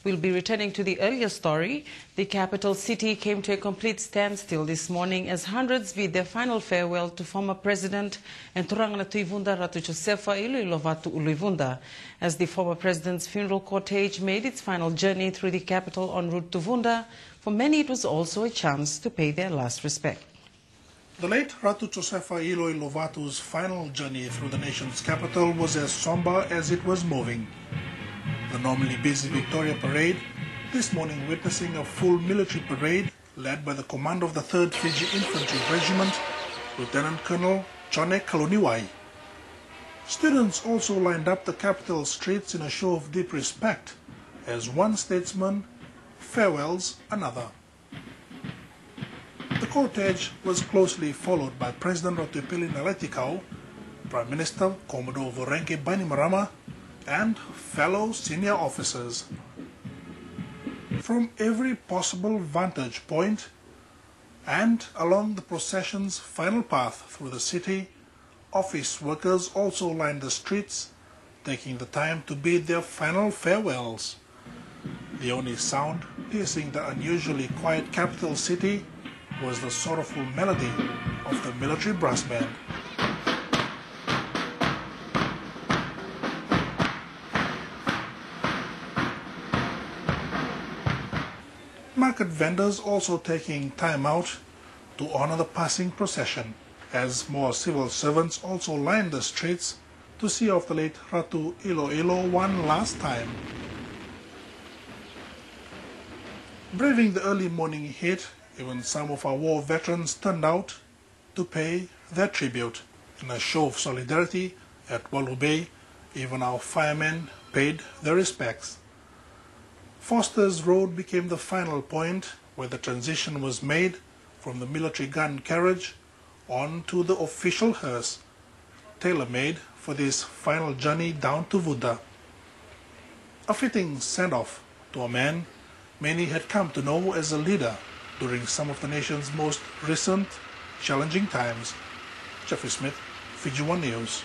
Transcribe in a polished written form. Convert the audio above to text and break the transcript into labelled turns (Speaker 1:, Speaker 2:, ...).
Speaker 1: We'll be returning to the earlier story. The capital city came to a complete standstill this morning as hundreds bid their final farewell to former President and Ratu Ratu Josefa Iloilo Vatu as the former president's funeral cortege made its final journey through the capital en route to Vunda. For many, it was also a chance to pay their last respect.
Speaker 2: The late Ratu Josefa Iloilo Vatu's final journey through the nation's capital was as somber as it was moving. The normally busy Victoria Parade, this morning witnessing a full military parade led by the commander of the 3rd Fiji Infantry Regiment, Lieutenant Colonel Chone Kaluniwai. Students also lined up the capital streets in a show of deep respect as one statesman farewells another. The cortege was closely followed by President Ratu Naletikau, Prime Minister Commodore Vorenke Bainimarama, and fellow senior officers. From every possible vantage point and along the procession's final path through the city, office workers also lined the streets, taking the time to bid their final farewells. The only sound piercing the unusually quiet capital city was the sorrowful melody of the military brass band. Market vendors also taking time out to honor the passing procession, as more civil servants also lined the streets to see off the late Ratu Iloilo one last time. Braving the early morning heat, even some of our war veterans turned out to pay their tribute. In a show of solidarity at Wallu Bay, even our firemen paid their respects. Foster's Road became the final point where the transition was made from the military gun carriage on to the official hearse, tailor-made for this final journey down to Vunda. A fitting send-off to a man many had come to know as a leader during some of the nation's most recent challenging times. Jeffrey Smith, Fiji One News.